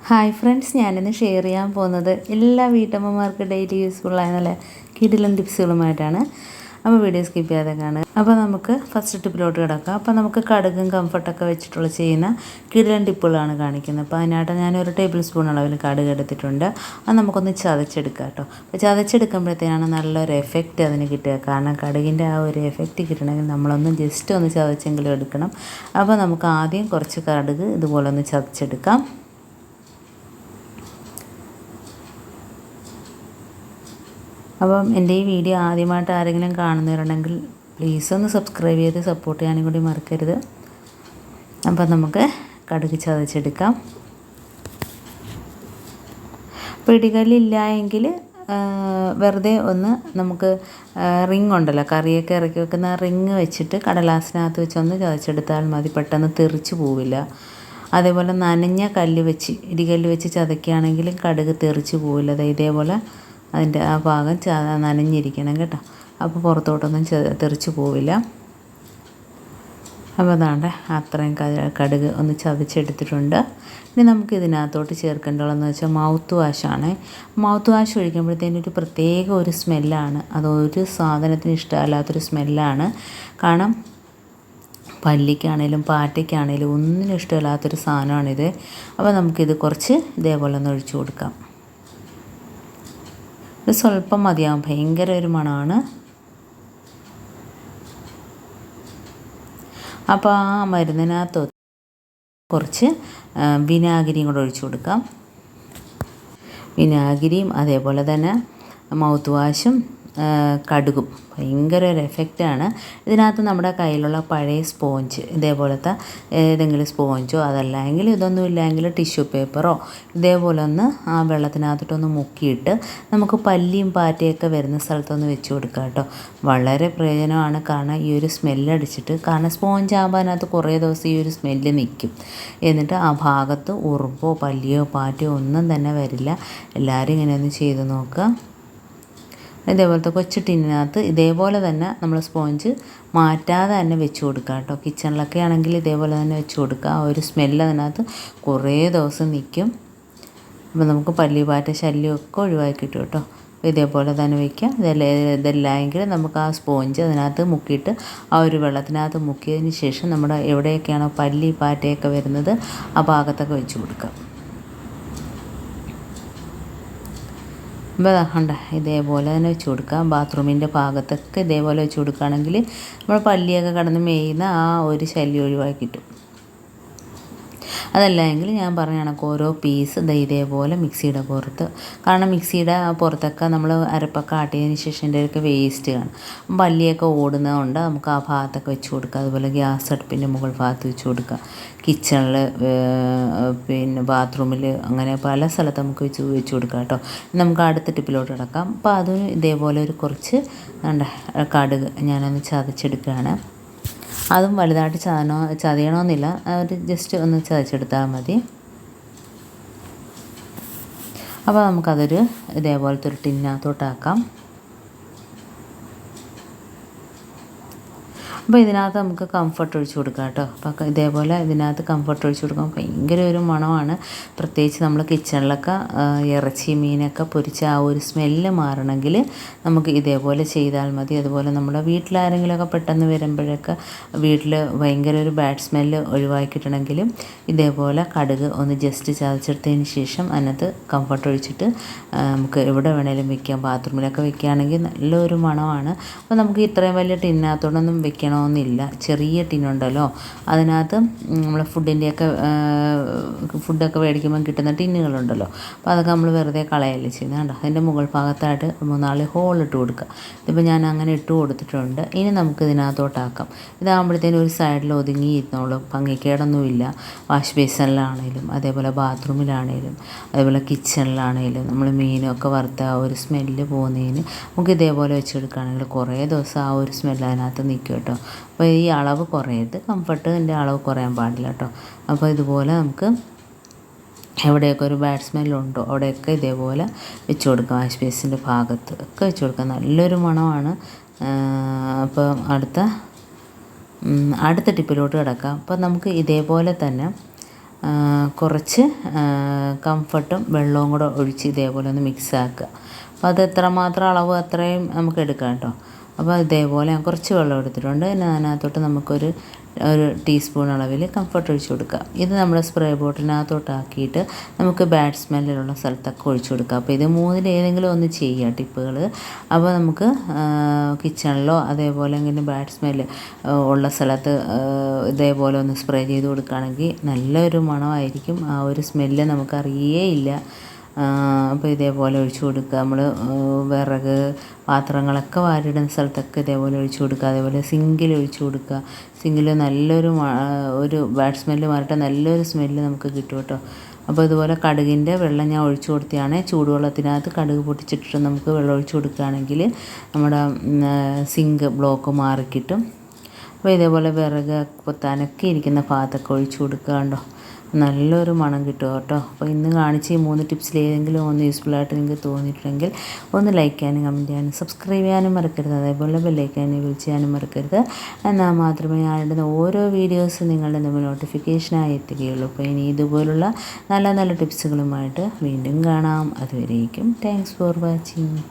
Hi friends, ഞാനിന്ന് share ചെയ്യാൻ പോകുന്നത് എല്ലാ വീട്ടമ്മമാർക്ക് ഡെയിലി യൂസ്ഫുള്ളായ നല്ല കിടിലൻ ടിപ്സുകളുമായിട്ടാണ്. അപ്പോൾ വീഡിയോ സ്കിപ്പ് ചെയ്യാതെ കാണുക. അപ്പോൾ നമുക്ക് ഫസ്റ്റ് ടിപ്പിലോട്ട് കിടക്കാം. അപ്പോൾ നമുക്ക് കടുകും കംഫർട്ടൊക്കെ വെച്ചിട്ടുള്ള ചെയ്യുന്ന കിടിലൻ ടിപ്പുകളാണ് കാണിക്കുന്നത്. അപ്പോൾ അതിനായിട്ട് ഞാനൊരു ടേബിൾ സ്പൂൺ അളവിൽ കടുക് എടുത്തിട്ടുണ്ട്. അത് നമുക്കൊന്ന് ചതച്ചെടുക്കാം കേട്ടോ. അപ്പോൾ ചതച്ചെടുക്കുമ്പോഴത്തേനാണ് നല്ലൊരു എഫക്റ്റ് അതിന് കിട്ടുക. കാരണം കടുകിൻ്റെ ആ ഒരു എഫക്റ്റ് കിട്ടണമെങ്കിൽ നമ്മളൊന്ന് ജസ്റ്റ് ഒന്ന് ചതച്ചെങ്കിലും എടുക്കണം. അപ്പോൾ നമുക്ക് ആദ്യം കുറച്ച് കടുക് ഇതുപോലെ ഒന്ന് ചതച്ചെടുക്കാം. അപ്പം എൻ്റെ ഈ വീഡിയോ ആദ്യമായിട്ട് ആരെങ്കിലും കാണുന്നവരുണ്ടെങ്കിൽ പ്ലീസ് ഒന്ന് സബ്സ്ക്രൈബ് ചെയ്ത് സപ്പോർട്ട് ചെയ്യാനും കൂടി മറക്കരുത്. അപ്പം നമുക്ക് കടുക് ചതച്ചെടുക്കാം. പിടികല്ലില്ല എങ്കിൽ വെറുതെ ഒന്ന് നമുക്ക് റിങ് ഉണ്ടല്ലോ, കറിയൊക്കെ ഇറക്കി വെക്കുന്ന റിങ് വെച്ചിട്ട് കടലാസിനകത്ത് വെച്ചൊന്ന് ചതച്ചെടുത്താൽ മതി. പെട്ടെന്ന് തെറിച്ച് പോവില്ല. അതേപോലെ നനഞ്ഞ കല്ല് വെച്ച് ഇടികല്ല് വെച്ച് ചതക്കുകയാണെങ്കിലും കടുക് തെറിച്ച് പോവില്ല. ഇതേപോലെ അതിൻ്റെ ആ ഭാഗം നനഞ്ഞിരിക്കണം കേട്ടോ. അപ്പോൾ പുറത്തോട്ടൊന്നും തെറിച്ച് പോവില്ല. അപ്പോൾ അതാണ്ട് അത്രയും കടുക് ഒന്ന് ചതച്ചെടുത്തിട്ടുണ്ട്. ഇനി നമുക്ക് ഇതിനകത്തോട്ട് ചേർക്കേണ്ടതെന്ന് വെച്ചാൽ മൗത്ത് വാഷാണ്. മൗത്ത് വാഷ് ഒഴിക്കുമ്പോഴത്തേനും ഒരു പ്രത്യേക ഒരു സ്മെല്ലാണ്. അതൊരു സാധനത്തിന് ഇഷ്ടമല്ലാത്തൊരു സ്മെല്ലാണ്. കാരണം പല്ലിക്കാണേലും പാറ്റയ്ക്കാണേലും ഒന്നിനും ഇഷ്ടമില്ലാത്തൊരു സാധനമാണിത്. അപ്പോൾ നമുക്കിത് കുറച്ച് ഇതേപോലെ ഒന്ന് ഒഴിച്ചു കൊടുക്കാം. ഇത് സ്വല്പം മതിയാവും, ഭയങ്കര ഒരു മണമാണ്. അപ്പോൾ ആ മരുന്നിനകത്ത് കുറച്ച് വിനാഗിരിയും കൂടെ ഒഴിച്ചു കൊടുക്കാം. വിനാഗിരിയും അതേപോലെ തന്നെ മൗത്ത് വാഷും കടുകും ഭയങ്കര ഒരു എഫക്റ്റാണ്. ഇതിനകത്ത് നമ്മുടെ കയ്യിലുള്ള പഴയ സ്പോഞ്ച്, ഇതേപോലത്തെ ഏതെങ്കിലും സ്പോഞ്ചോ അതല്ലെങ്കിൽ ഇതൊന്നും ഇല്ലെങ്കിൽ ടിഷ്യൂ പേപ്പറോ ഇതേപോലെ ഒന്ന് ആ വെള്ളത്തിനകത്തോട്ടൊന്ന് മുക്കിയിട്ട് നമുക്ക് പല്ലിയും പാറ്റയൊക്കെ വരുന്ന സ്ഥലത്തൊന്ന് വെച്ച് കൊടുക്കാം കേട്ടോ. വളരെ പ്രയോജനമാണ്. കാരണം ഈ ഒരു സ്മെല്ലടിച്ചിട്ട്, കാരണം സ്പോഞ്ച് ആകുമ്പോൾ അതിനകത്ത് കുറേ ദിവസം ഈ ഒരു സ്മെല്ല് നിൽക്കും. എന്നിട്ട് ആ ഭാഗത്ത് ഉറുമ്പോ പല്ലിയോ പാറ്റയോ ഒന്നും തന്നെ വരില്ല. എല്ലാവരും ഇങ്ങനെ ഒന്ന് ചെയ്ത് നോക്കുക. ഇതേപോലത്തെ കൊച്ചു ടിന്നിനകത്ത് ഇതേപോലെ തന്നെ നമ്മൾ സ്പോഞ്ച് മാറ്റാതെ തന്നെ വെച്ച് കൊടുക്കുക കേട്ടോ. കിച്ചണിലൊക്കെ ആണെങ്കിൽ ഇതേപോലെ തന്നെ വെച്ച് കൊടുക്കുക. ആ ഒരു സ്മെല്ല് അതിനകത്ത് കുറേ ദിവസം നിൽക്കും. അപ്പോൾ നമുക്ക് പല്ലി പാറ്റ ശല്യമൊക്കെ ഒഴിവാക്കി കിട്ടും കേട്ടോ. ഇതേപോലെ തന്നെ വയ്ക്കുക. ഇതെല്ലാമെങ്കിൽ നമുക്ക് ആ സ്പോഞ്ച് അതിനകത്ത് മുക്കിയിട്ട് ആ ഒരു വെള്ളത്തിനകത്ത് മുക്കിയതിന് ശേഷം നമ്മുടെ എവിടെയൊക്കെയാണോ പല്ലി പാറ്റയൊക്കെ വരുന്നത് ആ ഭാഗത്തൊക്കെ വെച്ച് കൊടുക്കുക. അപ്പോൾ കണ്ട ഇതേപോലെ തന്നെ വെച്ച് കൊടുക്കുക. ബാത്റൂമിൻ്റെ ഭാഗത്തൊക്കെ ഇതേപോലെ വെച്ച് കൊടുക്കുകയാണെങ്കിൽ നമ്മൾ പല്ലിയൊക്കെ കടന്ന് മേയുന്ന ആ ഒരു ശല്യം ഒഴിവാക്കി കിട്ടും. അതല്ല എങ്കിൽ ഞാൻ പറഞ്ഞ കണക്ക് ഓരോ പീസ് ഇതേപോലെ മിക്സിയുടെ പുറത്ത്, കാരണം മിക്സിയുടെ പുറത്തൊക്കെ നമ്മൾ അരപ്പൊക്കെ ആട്ടിയതിന് ശേഷം ഇതിൻ്റെയൊക്കെ വേസ്റ്റ് കാണും. പല്ലിയൊക്കെ ഓടുന്നതുകൊണ്ട് നമുക്ക് ആ ഭാഗത്തൊക്കെ വെച്ച് കൊടുക്കുക. അതുപോലെ ഗ്യാസ് അടുപ്പിൻ്റെ മുകൾ ഭാഗത്ത് വെച്ച് കൊടുക്കുക. കിച്ചണിൽ പിന്നെ ബാത്റൂമിൽ അങ്ങനെ പല സ്ഥലത്ത് നമുക്ക് വെച്ച് കൊടുക്കാം കേട്ടോ. നമുക്ക് അടുത്ത ടിപ്പിലോട്ട് കിടക്കാം. അപ്പോൾ അതിന് ഇതേപോലെ ഒരു കുറച്ച് കടുക് ഞാനൊന്ന് ചതച്ചെടുക്കുകയാണ്. അതും വലുതായിട്ട് ചതയണമെന്നില്ല, ഒരു ജസ്റ്റ് ഒന്ന് ചതച്ചെടുത്താൽ മതി. അപ്പോൾ നമുക്കതൊരു ഇതേപോലത്തെ ഒരു ടിന്നകത്തോട്ടാക്കാം. അപ്പോൾ ഇതിനകത്ത് നമുക്ക് കംഫർട്ട് ഒഴിച്ച് കൊടുക്കാം കേട്ടോ. അപ്പോൾ ഇതേപോലെ ഇതിനകത്ത് കംഫർട്ട് ഒഴിച്ച് കൊടുക്കാൻ ഭയങ്കര ഒരു മണമാണ്. പ്രത്യേകിച്ച് നമ്മൾ കിച്ചണിലൊക്കെ ഇറച്ചി മീനൊക്കെ പൊരിച്ച ആ ഒരു സ്മെല്ല് മാറണമെങ്കിൽ നമുക്ക് ഇതേപോലെ ചെയ്താൽ മതി. അതുപോലെ നമ്മുടെ വീട്ടിലാരെങ്കിലുമൊക്കെ പെട്ടെന്ന് വരുമ്പോഴൊക്കെ വീട്ടിൽ ഭയങ്കര ഒരു ബാഡ് സ്മെല്ല് ഒഴിവാക്കിയിട്ടുണ്ടെങ്കിലും ഇതേപോലെ കടുക് ഒന്ന് ജസ്റ്റ് ചതച്ചെടുത്തതിന് ശേഷം അതിനകത്ത് കംഫർട്ട് ഒഴിച്ചിട്ട് നമുക്ക് എവിടെ വേണേലും വെക്കാം. ബാത്റൂമിലൊക്കെ വെക്കുകയാണെങ്കിൽ നല്ലൊരു മണമാണ്. അപ്പോൾ നമുക്ക് ഇത്രയും വലിയ ടിന്നകത്തോടൊന്നും വെക്കണം ില്ല ചെറിയ ടിന്നുണ്ടല്ലോ, അതിനകത്ത് നമ്മൾ ഫുഡൊക്കെ മേടിക്കുമ്പോൾ കിട്ടുന്ന ടിന്നുകളുണ്ടല്ലോ. അപ്പോൾ അതൊക്കെ നമ്മൾ വെറുതെ കളയല്ലേ ചെയ്യുന്നത്. കണ്ടോ, അതിൻ്റെ മുകൾ ഭാഗത്തായിട്ട് 3-4 ഹോൾ ഇട്ട് കൊടുക്കുക. ഇതിപ്പോൾ ഞാൻ അങ്ങനെ ഇട്ട് കൊടുത്തിട്ടുണ്ട്. ഇനി നമുക്ക് ഇതിനകത്തോട്ടാക്കാം. ഇതാകുമ്പോഴത്തേനും ഒരു സൈഡിൽ ഒതുങ്ങിയിരുന്നോളും, ഭംഗിക്കേടൊന്നുമില്ല. വാഷ് ബേസിനിലാണേലും അതേപോലെ ബാത്റൂമിലാണേലും അതേപോലെ കിച്ചണിലാണേലും നമ്മൾ മീനൊക്കെ വറുത്ത ആ ഒരു സ്മെല്ല് പോകുന്നതിന് നമുക്ക് ഇതേപോലെ വെച്ചെടുക്കുകയാണെങ്കിൽ കുറേ ദിവസം ആ ഒരു സ്മെല്ല് അതിനകത്ത് നിൽക്കും കേട്ടോ. അപ്പോൾ ഈ അളവ് കുറയരുത്, കംഫർട്ടിൻ്റെ അളവ് കുറയാൻ പാടില്ല കേട്ടോ. അപ്പോൾ ഇതുപോലെ നമുക്ക് എവിടെയൊക്കെ ഒരു ബാഡ് സ്മെല്ലുണ്ടോ അവിടെയൊക്കെ ഇതേപോലെ വെച്ച് കൊടുക്കാം. വാഷ് ബേസിൻ്റെ ഭാഗത്ത് ഒക്കെ വെച്ച് കൊടുക്കാം. നല്ലൊരു മണമാണ്. അപ്പം അടുത്ത ടിപ്പിലോട്ട് കിടക്കാം. അപ്പോൾ നമുക്ക് ഇതേപോലെ തന്നെ കുറച്ച് കംഫർട്ടും വെള്ളവും കൂടെ ഒഴിച്ച് ഇതേപോലെ ഒന്ന് മിക്സ് ആക്കുക. അപ്പോൾ അത് എത്രമാത്രം അളവ് അത്രയും നമുക്ക് എടുക്കാം കേട്ടോ. അപ്പോൾ ഇതേപോലെ ഞാൻ കുറച്ച് വെള്ളം എടുത്തിട്ടുണ്ട്. പിന്നെ അതിനകത്തോട്ട് നമുക്കൊരു ടീസ്പൂൺ അളവിൽ കംഫർട്ട് ഒഴിച്ച് കൊടുക്കുക. ഇത് നമ്മുടെ സ്പ്രേ ബോട്ടിനകത്തോട്ടാക്കിയിട്ട് നമുക്ക് ബാഡ് സ്മെല്ലുള്ള സ്ഥലത്തൊക്കെ ഒഴിച്ചു കൊടുക്കുക. അപ്പോൾ ഇത് മൂന്നിൽ ഏതെങ്കിലും ഒന്ന് ചെയ്യുക ടിപ്പുകൾ. അപ്പോൾ നമുക്ക് കിച്ചണിലോ അതേപോലെ ഇങ്ങനെ ബാഡ് സ്മെല്ല് ഉള്ള സ്ഥലത്ത് ഇതേപോലെ ഒന്ന് സ്പ്രേ ചെയ്ത് കൊടുക്കുകയാണെങ്കിൽ നല്ലൊരു മണമായിരിക്കും. ആ ഒരു സ്മെല്ല് നമുക്കറിയേയില്ല. അപ്പോൾ ഇതേപോലെ ഒഴിച്ചു കൊടുക്കുക. നമ്മൾ വിറക് പാത്രങ്ങളൊക്കെ വാരിടുന്ന സ്ഥലത്തൊക്കെ ഇതേപോലെ ഒഴിച്ചു കൊടുക്കുക. അതേപോലെ സിങ്കിൽ ഒഴിച്ചു കൊടുക്കുക. സിങ്കിൽ നല്ലൊരു ഒരു ബാഡ് സ്മെല്ല് മാറിയിട്ട് നല്ലൊരു സ്മെല്ല് നമുക്ക് കിട്ടും കേട്ടോ. അപ്പോൾ ഇതുപോലെ കടുകിൻ്റെ വെള്ളം ഞാൻ ഒഴിച്ചു കൊടുത്തതാണ്. ചൂടുവെള്ളത്തിനകത്ത് കടുക് പൊട്ടിച്ചിട്ടിട്ട് നമുക്ക് വെള്ളം ഒഴിച്ചു കൊടുക്കുകയാണെങ്കിൽ നമ്മുടെ സിങ്ക് ബ്ലോക്ക് മാറിക്കിട്ടും. അപ്പോൾ ഇതേപോലെ വിറക് പൊത്താനൊക്കെ ഇരിക്കുന്ന ഭാഗത്തൊക്കെ ഒഴിച്ചു കൊടുക്കുക കണ്ടോ. നല്ലൊരു മണം കിട്ടും കേട്ടോ. അപ്പോൾ ഇന്ന് കാണിച്ച ഈ 3 ടിപ്സിൽ ഏതെങ്കിലും ഒന്ന് യൂസ്ഫുള്ളായിട്ട് നിങ്ങൾക്ക് തോന്നിയിട്ടുണ്ടെങ്കിൽ ഒന്ന് ലൈക്ക് ചെയ്യാനും കമൻറ്റ് ചെയ്യാനും സബ്സ്ക്രൈബ് ചെയ്യാനും മറക്കരുത്. അതേപോലെ ബെല്ലൈക്കാനെ വിളിച്ച് ചെയ്യാനും മറക്കരുത്. എന്നാൽ മാത്രമേ ഞാനിടുന്ന ഓരോ വീഡിയോസും നിങ്ങളുടെ മുമ്പിൽ നോട്ടിഫിക്കേഷനായി എത്തുകയുള്ളൂ. അപ്പോൾ ഇനി ഇതുപോലുള്ള നല്ല നല്ല ടിപ്സുകളുമായിട്ട് വീണ്ടും കാണാം. അതുവരേക്കും താങ്ക്സ് ഫോർ വാച്ചിങ്.